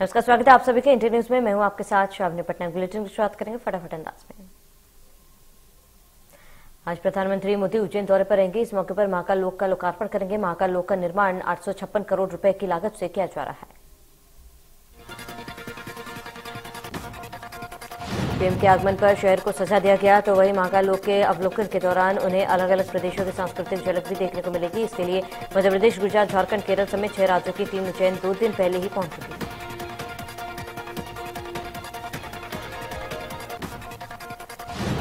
नमस्कार, स्वागत है आप सभी के इंडिया न्यूज में। मैं हूं आपके साथ श्रावणी पटना। बुलेटिन की शुरुआत करेंगे फटाफट अंदाज में। आज प्रधानमंत्री मोदी उज्जैन दौरे पर रहेंगे। इस मौके पर महाकाल लोक का लोकार्पण करेंगे। महाकाल लोक का निर्माण 856 करोड़ रुपए की लागत से किया जा रहा है। पीएम के आगमन पर शहर को सजा दिया गया, तो वहीं महाकाल लोक के अवलोकन के दौरान उन्हें अलग अलग प्रदेशों की सांस्कृतिक झलक भी देखने को मिलेगी। इसके लिए मध्य प्रदेश, गुजरात, झारखंड, केरल समेत 6 राज्यों की टीम उज्जैन 2 दिन पहले ही पहुंच चुकी है।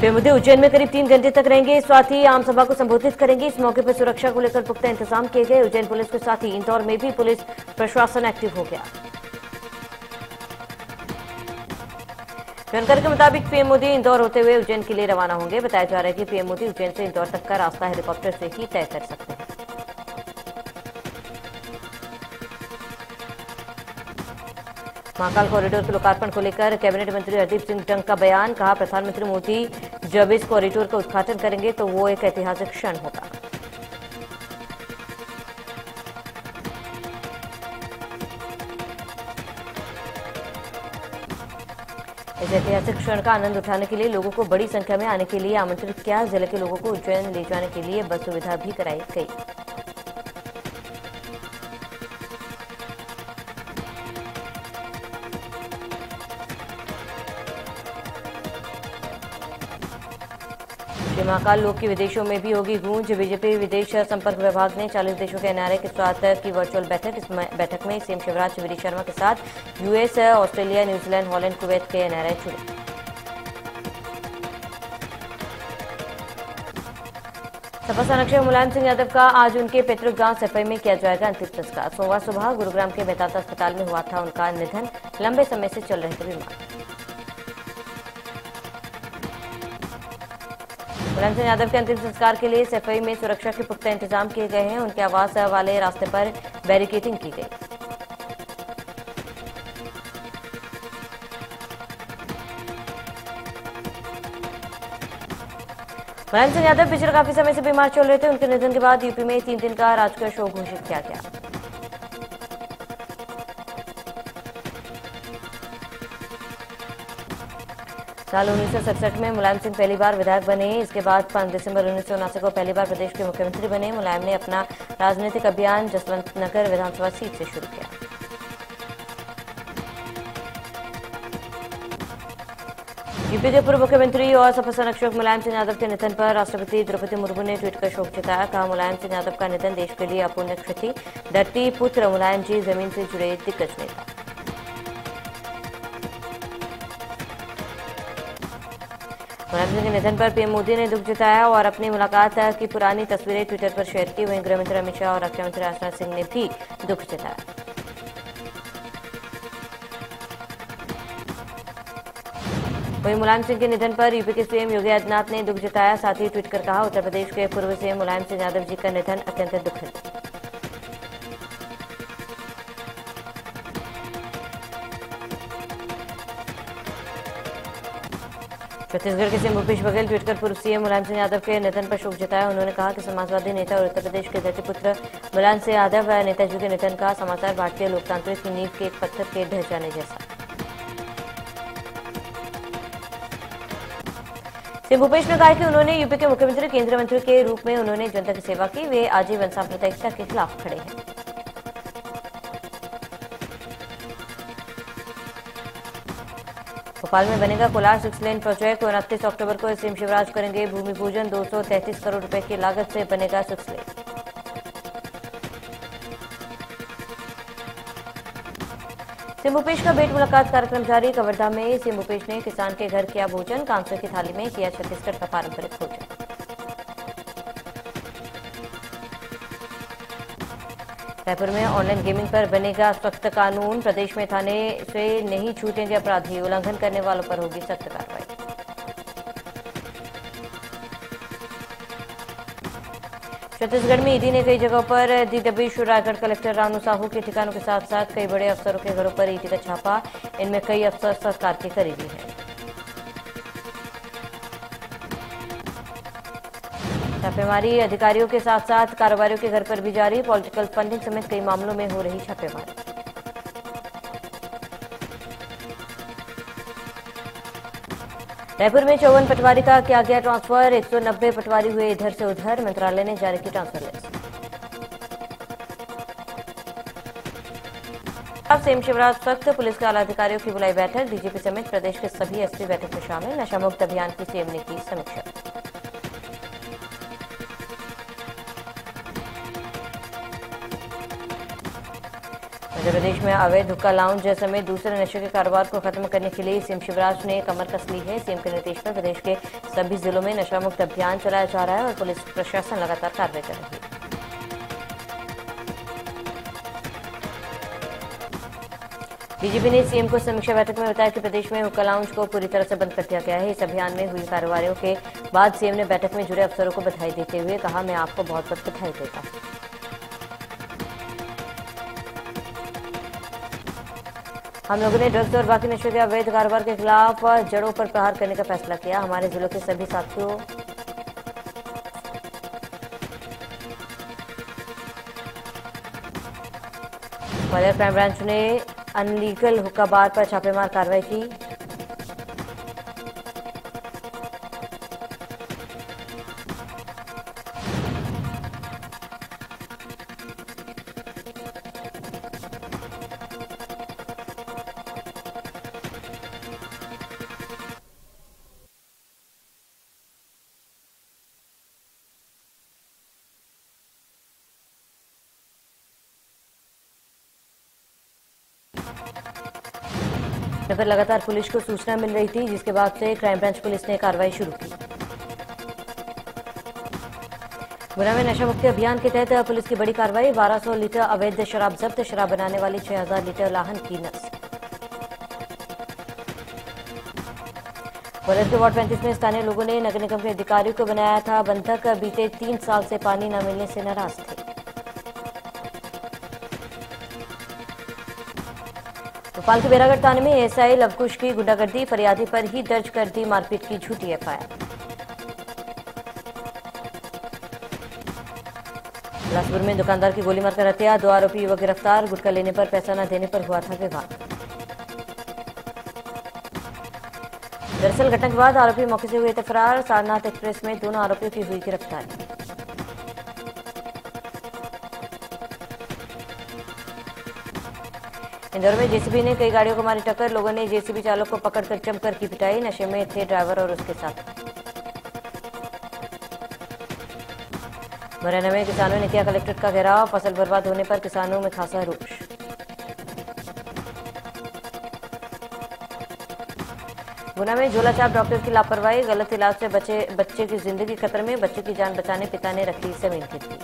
पीएम मोदी उज्जैन में करीब 3 घंटे तक रहेंगे। साथ ही आम सभा को संबोधित करेंगे। इस मौके पर सुरक्षा को लेकर पुख्ता इंतजाम किए गए। उज्जैन पुलिस के साथ ही इंदौर में भी पुलिस प्रशासन एक्टिव हो गया। जानकारी के मुताबिक पीएम मोदी इंदौर होते हुए उज्जैन के लिए रवाना होंगे। बताया जा रहा है कि पीएम मोदी उज्जैन से इंदौर तक का रास्ता हेलीकॉप्टर से ही तय कर सकते हैं। महाकाल कॉरिडोर के लोकार्पण को लेकर कैबिनेट मंत्री हरदीप सिंह डंग का बयान। कहा, प्रधानमंत्री मोदी जब इस कॉरिडोर का उद्घाटन करेंगे तो वो एक ऐतिहासिक क्षण होगा। इस ऐतिहासिक क्षण का आनंद उठाने के लिए लोगों को बड़ी संख्या में आने के लिए आमंत्रित किया। जिले के लोगों को उज्जैन ले जाने के लिए बस सुविधा भी कराई गई। महाकाल लोक की विदेशों में भी होगी गूंज। बीजेपी विदेश संपर्क विभाग ने 40 देशों के एनआरआई के साथ की वर्चुअल बैठक। इस बैठक में सीएम शिवराज शिवरी शर्मा के साथ US, Australia, New Zealand, Holland, Kuwait के एनआरआई जुड़े। सपा संरक्षक मुलायम सिंह यादव का आज उनके पैतृक गांव सफाई में किया जाएगा अंतिम संस्कार। सोमवार सुबह गुरुग्राम के मेहता अस्पताल में हुआ था उनका निधन। लंबे समय से चल रहे थे बीमार। मुलायम सिंह यादव के अंतिम संस्कार के लिए सफाई में सुरक्षा के पुख्ता इंतजाम किए गए हैं। उनके आवास वाले रास्ते पर बैरिकेडिंग की गई। मुलायम सिंह यादव पिछले काफी समय से बीमार चल रहे थे। उनके निधन के बाद यूपी में 3 दिन का राजकीय शोक घोषित किया गया। साल 1967 में मुलायम सिंह पहली बार विधायक बने। इसके बाद 5 दिसंबर 1979 को पहली बार प्रदेश के मुख्यमंत्री बने। मुलायम ने अपना राजनीतिक अभियान जसवंत नगर विधानसभा सीट से शुरू किया। यूपी के पूर्व मुख्यमंत्री और सपा संरक्षक मुलायम सिंह यादव के निधन पर राष्ट्रपति द्रौपदी मुर्मू ने ट्वीट कर शोक जताया। कहा, मुलायम सिंह यादव का निधन देश के लिए अपूर्णीय क्षति। धरती पुत्र मुलायम जी जमीन से जुड़े दिग्गज नेता। मुलायम सिंह के निधन पर पीएम मोदी ने दुख जताया और अपनी मुलाकात की पुरानी तस्वीरें ट्विटर पर शेयर की। वहीं गृहमंत्री अमित शाह और रक्षा मंत्री राजनाथ सिंह ने भी दुख जताया। वहीं मुलायम सिंह के निधन पर यूपी के सीएम योगी आदित्यनाथ ने दुख जताया। साथ ही ट्वीट कर कहा, उत्तर प्रदेश के पूर्व सीएम मुलायम सिंह यादव जी का निधन अत्यंत दुखद। छत्तीसगढ़ के सीएम भूपेश बघेल ट्वीट कर पूर्व सीएम मुलायम सिंह यादव के निधन पर शोक जताया। उन्होंने कहा कि समाजवादी नेता और उत्तर प्रदेश के धरतीपुत्र मुलायम सिंह यादव नेताजी के निधन का समाचार भारतीय लोकतांत्रिक की नींव के एक पत्थर के ढह जाने जैसा। सीएम भूपेश ने कहा कि उन्होंने यूपी के मुख्यमंत्री, केंद्रीय मंत्री के रूप में उन्होंने जनता की सेवा की। वे आजीवन सांप्रदायिकता के खिलाफ खड़े हैं। भोपाल में बनेगा कोलार 6 लेन प्रोजेक्ट। 29 अक्टूबर को सीएम शिवराज करेंगे भूमि पूजन। 233 करोड़ रुपए की लागत से बनेगा 6 लेन। सीएम भूपेश का भेंट मुलाकात कार्यक्रम जारी। कवर्धा में सीएम भूपेश ने किसान के घर किया भोजन। कांसर की थाली में किया छत्तीसगढ़ का पारंपरिक भोजन। रायपुर में ऑनलाइन गेमिंग पर बनेगा सख्त कानून। प्रदेश में थाने से नहीं छूटेंगे अपराधी। उल्लंघन करने वालों पर होगी सख्त कार्रवाई। छत्तीसगढ़ में ईडी ने कई जगहों पर दी दबिश। रायगढ़ कलेक्टर रानू साहू के ठिकानों के साथ साथ कई बड़े अफसरों के घरों पर ईडी का छापा। इनमें कई अफसर सरकार के करीबी हैं। छापेमारी अधिकारियों के साथ साथ कारोबारियों के घर पर भी जारी। पॉलिटिकल फंडिंग समेत कई मामलों में हो रही छापेमारी। रायपुर में 54 पटवारी का किया गया ट्रांसफर, 190 पटवारी हुए इधर से उधर, मंत्रालय ने जारी की ट्रांसफर लिस्ट। अब सीएम शिवराज सख्त, पुलिस के आला अधिकारियों की बुलाई बैठक, डीजीपी समेत प्रदेश के सभी एसपी बैठक में शामिल, नशा मुक्त अभियान की सीएम ने की समीक्षा। मध्य प्रदेश में अवैध हुक्का लाउंज समेत दूसरे नशे के कारोबार को खत्म करने के लिए सीएम शिवराज ने कमर कस ली है। सीएम के निर्देश पर प्रदेश के सभी जिलों में नशा मुक्त अभियान चलाया जा रहा है और पुलिस प्रशासन लगातार कार्रवाई कर रही है। डीजीपी ने सीएम को समीक्षा बैठक में बताया कि प्रदेश में हुक्का लाउंज को पूरी तरह से बंद कर दिया गया है। इस अभियान में हुई कार्रवाइयों के बाद सीएम ने बैठक में जुड़े अफसरों को बधाई देते हुए कहा, मैं आपको बहुत बहुत बधाई देता हूं। हम लोगों ने ड्रग्स और बाकी नशे के अवैध कारोबार के खिलाफ जड़ों पर प्रहार करने का फैसला किया। हमारे जिलों के सभी साथियों ग्वालियर क्राइम ब्रांच ने अनलीगल हुक्का बार पर छापेमार कार्रवाई की। पर लगातार पुलिस को सूचना मिल रही थी, जिसके बाद से क्राइम ब्रांच पुलिस ने कार्रवाई शुरू की। गुना में नशा मुक्ति अभियान के तहत पुलिस की बड़ी कार्रवाई, 1200 लीटर अवैध शराब जब्त, शराब बनाने वाली 6000 लीटर लाहन की नस। ग्वालियर के वार्ड 35 में स्थानीय लोगों ने नगर निगम के अधिकारियों को बनाया था बंधक, बीते 3 साल से पानी न मिलने से नाराज थे। भोपाल के बेरागढ़ थाने में एएसआई लवकुश की गुंडागर्दी, फरियादी पर ही दर्ज कर दी मारपीट की झूठी एफआईआर। बिलासपुर में दुकानदार की गोली मारकर हत्या, 2 आरोपी युवक गिरफ्तार, गुटखा लेने पर पैसा न देने पर हुआ था विवाद। दरअसल घटना के बाद आरोपी मौके से हुए थे फरार, सारनाथ एक्सप्रेस में दोनों आरोपियों की हुई गिरफ्तारी। इंदौर में जेसीबी ने कई गाड़ियों को मारी टक्कर, लोगों ने जेसीबी चालक को पकड़कर जमकर की पिटाई, नशे में थे ड्राइवर और उसके साथ। मुरैना में किसानों ने किया कलेक्ट्रेट का घेराव, फसल बर्बाद होने पर किसानों में खासा रोष। गुना में झोला छाप डॉक्टर की लापरवाही, गलत इलाज से बच्चे की जिंदगी खतरे में, बच्चे की जान बचाने पिता ने रखी जमीन गिरवी।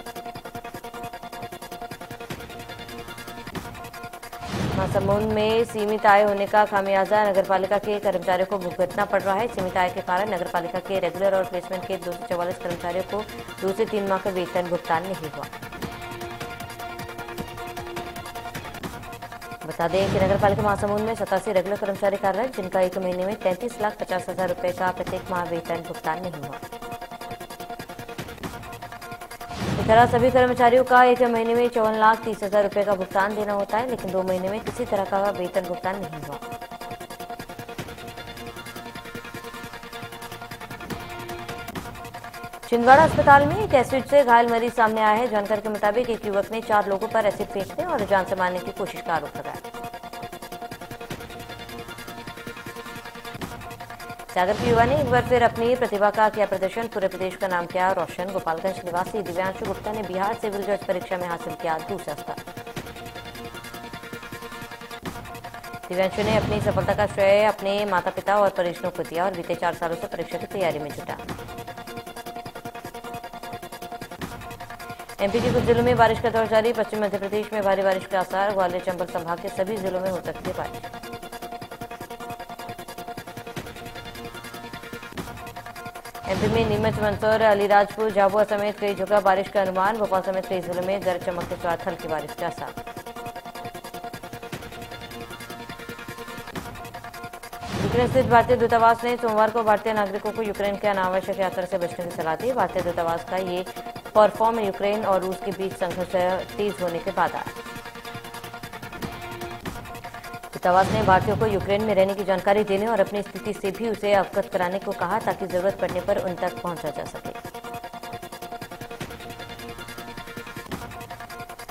महासमुंद में सीमित आय होने का खामियाजा नगरपालिका के कर्मचारियों को भुगतना पड़ रहा है। सीमित आय के कारण नगरपालिका के रेगुलर और प्लेसमेंट के 244 कर्मचारियों को 2 से 3 माह का वेतन भुगतान नहीं हुआ। बता दें कि नगरपालिका महासमुंद में 87 रेगुलर कर्मचारी कार्यरत, जिनका 1 महीने में 33,50,000 रुपए का प्रत्येक माह वेतन भुगतान नहीं हुआ। इस तरह सभी कर्मचारियों का 1 महीने में 54,30,000 रुपए का भुगतान देना होता है, लेकिन 2 महीने में किसी तरह का वेतन भुगतान नहीं हुआ। छिंदवाड़ा अस्पताल में एक एसिड से घायल मरीज सामने आया है। जानकारी के मुताबिक एक युवक ने 4 लोगों पर एसिड फेंकने और जान से मारने की कोशिश का आरोप लगाया। सागर के युवा ने एक बार फिर अपनी प्रतिभा का किया प्रदर्शन, पूरे प्रदेश का नाम किया रोशन। गोपालगंज निवासी दिव्यांशु गुप्ता ने बिहार सिविल जज परीक्षा में हासिल किया दूसरा स्थान। दिव्यांशु ने अपनी सफलता का श्रेय अपने माता पिता और परिजनों को दिया और बीते 4 सालों से परीक्षा की तैयारी में जुटा। एमपी के कुछ जिलों में बारिश का दौर जारी, पश्चिम मध्य प्रदेश में भारी बारिश के आसार, ग्वालियर चंबल संभाग के सभी जिलों में हो सकती है बारिश। एमपी में नीमच, मंदसौर, अलीराजपुर, झाबुआ समेत कई जगह बारिश का अनुमान, भोपाल समेत कई जिलों में गरज चमक के साथ हल्की बारिश के आसार। यूक्रेन स्थित भारतीय दूतावास ने सोमवार को भारतीय नागरिकों को यूक्रेन के अनावश्यक यात्रा से बचने की सलाह दी। भारतीय दूतावास का ये परफॉर्म यूक्रेन और रूस के बीच संघर्ष तेज होने के बाद आया। दूतावास ने भारतीयों को यूक्रेन में रहने की जानकारी देने और अपनी स्थिति से भी उसे अवगत कराने को कहा ताकि जरूरत पड़ने पर उन तक पहुंचा जा सके।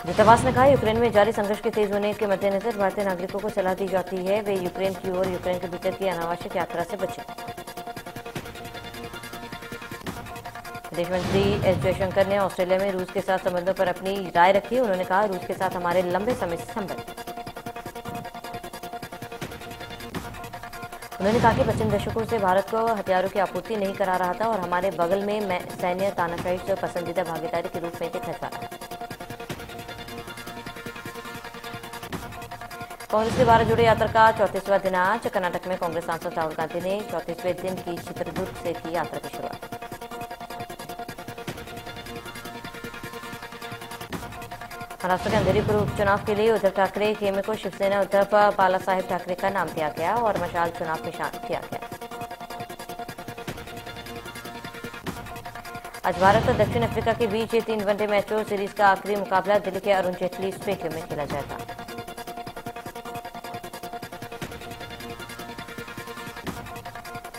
दूतावास ने कहा, यूक्रेन में जारी संघर्ष के तेज होने के मद्देनजर भारतीय नागरिकों को सलाह दी जाती है वे यूक्रेन की ओर यूक्रेन के भीतर की अनावश्यक यात्रा से बचें। विदेश मंत्री एस जयशंकर ने ऑस्ट्रेलिया में रूस के साथ संबंधों पर अपनी राय रखी। उन्होंने कहा, रूस के साथ हमारे लंबे समय से संबंध। उन्होंने कहा कि पश्चिम दशकों से भारत को हथियारों की आपूर्ति नहीं करा रहा था और हमारे बगल में सैन्य तानाशाही से पसंदीदा भागीदारी के रूप में देखा जा रहा है। कांग्रेस के भारत जोड़ो यात्रा का 34वां दिन आज कर्नाटक में कांग्रेस सांसद राहुल गांधी ने 34वें दिन की चित्रदुर्ग से की यात्रा की शुरुआत। महाराष्ट्र के अंधेरीपुर उपचुनाव के लिए उद्धव ठाकरे खेमे को शिवसेना उद्धव बालासाहेब ठाकरे का नाम दिया गया और मशाल चुनाव निशान किया गया। आज भारत और दक्षिण अफ्रीका के बीच ये 3 वनडे मैचों सीरीज का आखिरी मुकाबला दिल्ली के अरुण जेटली स्टेडियम में खेला जाएगा।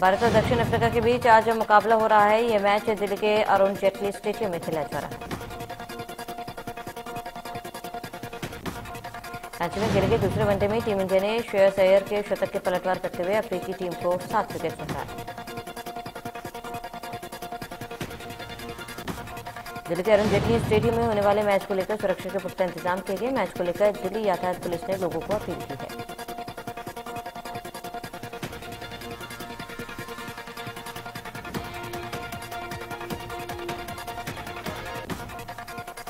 भारत और दक्षिण अफ्रीका के बीच आज मुकाबला हो रहा है। यह मैच दिल्ली के अरुण जेटली स्टेडियम में खेला जा रहा है। मैच में खेले गए दूसरे वनडे में टीम इंडिया ने श्रेयस अय्यर के शतक के पलटवार करते हुए अफ्रीकी टीम को 7 विकेट से हराया। दिल्ली के अरुण जेटली स्टेडियम में होने वाले मैच को लेकर सुरक्षा के पुख्ता इंतजाम किए गए। मैच को लेकर दिल्ली यातायात पुलिस ने लोगों को अपील की है।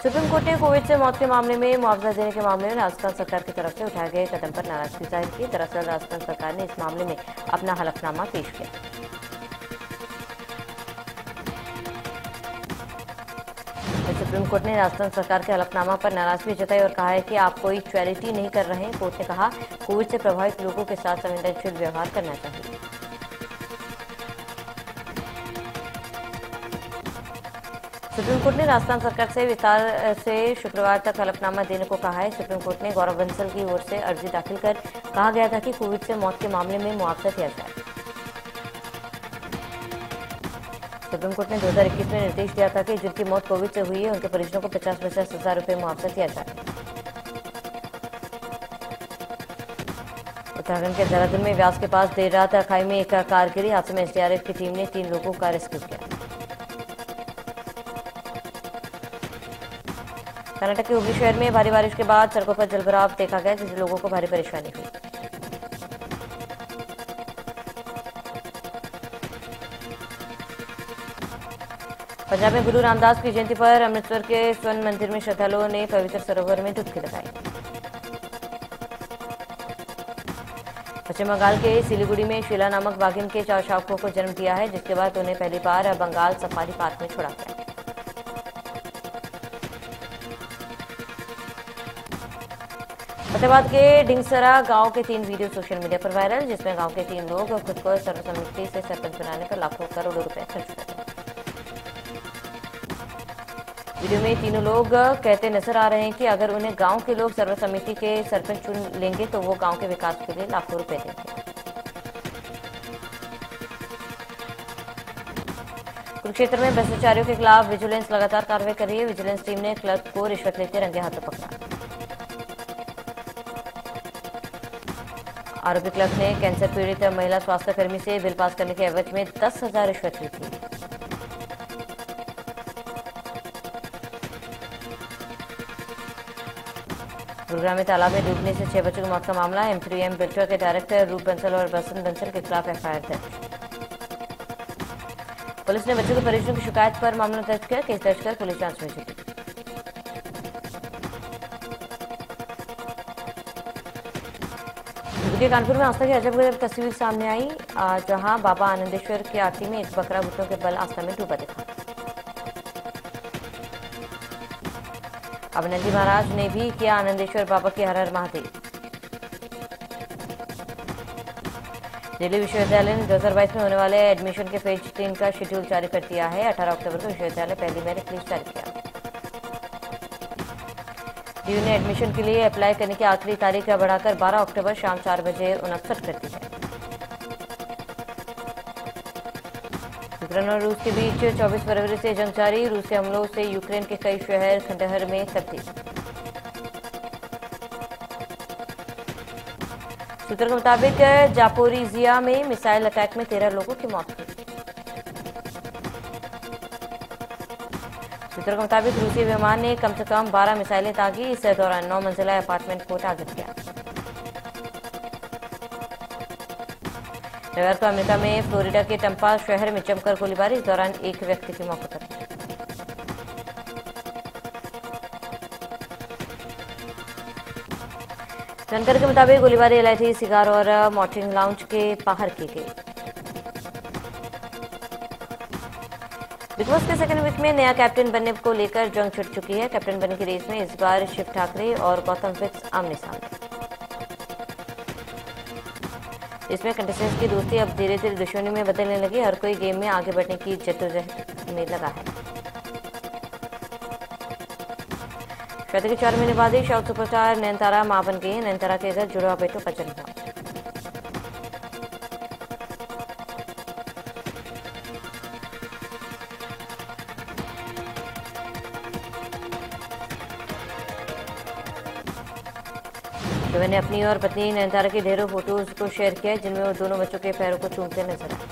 सुप्रीम कोर्ट ने कोविड से मौत के मामले में मुआवजा देने के मामले में राजस्थान सरकार की तरफ से उठाए गए कदम पर नाराजगी जाहिर की। दरअसल राजस्थान सरकार ने इस मामले में अपना हलफनामा पेश किया। सुप्रीम कोर्ट ने राजस्थान सरकार के हलफनामा पर नाराजगी जताई और कहा है कि आप कोई चैरिटी नहीं कर रहे हैं। कोर्ट ने कहा, कोविड से प्रभावित लोगों के साथ संवेदनशील व्यवहार करना चाहिए। सुप्रीम कोर्ट ने राजस्थान सरकार से विस्तार से शुक्रवार तक हलफनामा देने को कहा है। सुप्रीम कोर्ट ने गौरव बंसल की ओर से अर्जी दाखिल कर कहा गया था कि कोविड से मौत के मामले में मुआवजा दिया जाए। सुप्रीम कोर्ट ने 2021 में निर्देश दिया था कि जिनकी मौत कोविड से हुई है उनके परिजनों को 50-50 हजार रुपये मुआवजा दिया जाए। उत्तराखंड के देहरादून में व्यास के पास देर रात खाई में एक कार गिरी। हादसे में एसडीआरएफ की टीम ने 3 लोगों का रेस्क्यू किया। कर्नाटक के हुबली शहर में भारी बारिश के बाद सड़कों पर जलभराव देखा गया, जिससे लोगों को भारी परेशानी हुई। पंजाब में गुरु रामदास की जयंती पर अमृतसर के स्वर्ण मंदिर में श्रद्धालुओं ने पवित्र सरोवर में डुबकी लगाई। पश्चिम बंगाल के सिलीगुड़ी में शीला नामक बाघिन के 4 शावकों को जन्म दिया है, जिसके बाद उन्हें पहली बार बंगाल सफारी पार्क में छोड़ा गया। फतेहाबाद के डिंगसरा गांव के 3 वीडियो सोशल मीडिया पर वायरल, जिसमें गांव के 3 लोग खुद को सर्वसम्मति से सरपंच बनाने पर लाखों करोड़ों रुपए खर्च करते हैं। वीडियो में तीनों लोग कहते नजर आ रहे हैं कि अगर उन्हें गांव के लोग सर्वसम्मति के सरपंच चुन लेंगे तो वो गांव के विकास के लिए लाखों रुपए देंगे। कुरुक्षेत्र में भ्रष्टाचारियों के खिलाफ विजिलेंस लगातार कार्रवाई कर रही है। विजिलेंस टीम ने क्लर्क को रिश्वत लेते रंगे हाथों पकड़ा। आरोपी क्लर्क ने कैंसर पीड़ित महिला स्वास्थ्य कर्मी से बिल पास करने के एवज में 10,000 रिश्वत ली थी। गुरुग्राम में तालाब में डूबने से 6 बच्चों की मौत का मामला। M3M बिल्डर के डायरेक्टर रूप बंसल और बसंत बंसल के खिलाफ एफआईआर दर्ज। पुलिस ने बच्चों के परिजनों की शिकायत पर मामला दर्ज किया। केस दर्ज कर पुलिस जांच में जुटी। कानपुर में आस्था की अजब तस्वीर सामने आई, जहां बाबा आनंदेश्वर की आरती में एक बकरा बुतों के बल आस्था में डूबा दिखा। अब नंदी महाराज ने भी किया आनंदेश्वर बाबा के हर हर महादेव। दिल्ली विश्वविद्यालय ने 2022 में होने वाले एडमिशन के फेज 3 का शेड्यूल जारी कर दिया है। 18 अक्टूबर को विश्वविद्यालय पहली मेरिट लिस्ट जारी किया। डीयू ने एडमिशन के लिए अप्लाई करने की आखिरी तारीख बढ़ाकर 12 अक्टूबर शाम 4 बजे 59 कर दी है। यूक्रेन और रूस के बीच 24 फरवरी से जंग जारी। रूस के हमलों से यूक्रेन के कई शहर खंडहर में तब्दील। सूत्रों के मुताबिक जापोरिजिया में मिसाइल अटैक में 13 लोगों की मौत हुई। सूत्रों के मुताबिक रूसी विमान ने कम से कम 12 मिसाइलें दागी। इस दौरान 9 मंजिला अपार्टमेंट को टारगेट किया। रविवार को अमेरिका में फ्लोरिडा के टम्पा शहर में जमकर गोलीबारी। इस दौरान एक व्यक्ति की मौत हो गई। जानकारी के मुताबिक गोलीबारी एलआईटी सिगार और मॉर्टिन लाउंज के बाहर की गई। बिग बॉस के सेकंड वीक में नया कैप्टन बनने को लेकर जंग छिड़ चुकी है। कैप्टन बनने की रेस में इस बार शिव ठाकरे और गौतम फिक्स आमने सामने। इसमें कंटेस्टेंट्स की दोस्ती अब धीरे धीरे दुश्मनी में बदलने लगी। हर कोई गेम में आगे बढ़ने की जद्दोजहद में लगा है। शादी के 4 महीने बाद ही साउथ सुपरस्टार नयनतारा मां बन गई। नयनतारा के घर जुड़वा बेटों का जन्म हुआ। मैंने अपनी और पत्नी नयनतारा की ढेरों फोटोज को शेयर किया जिनमें वो दोनों बच्चों के पैरों को चूमते नजर आए।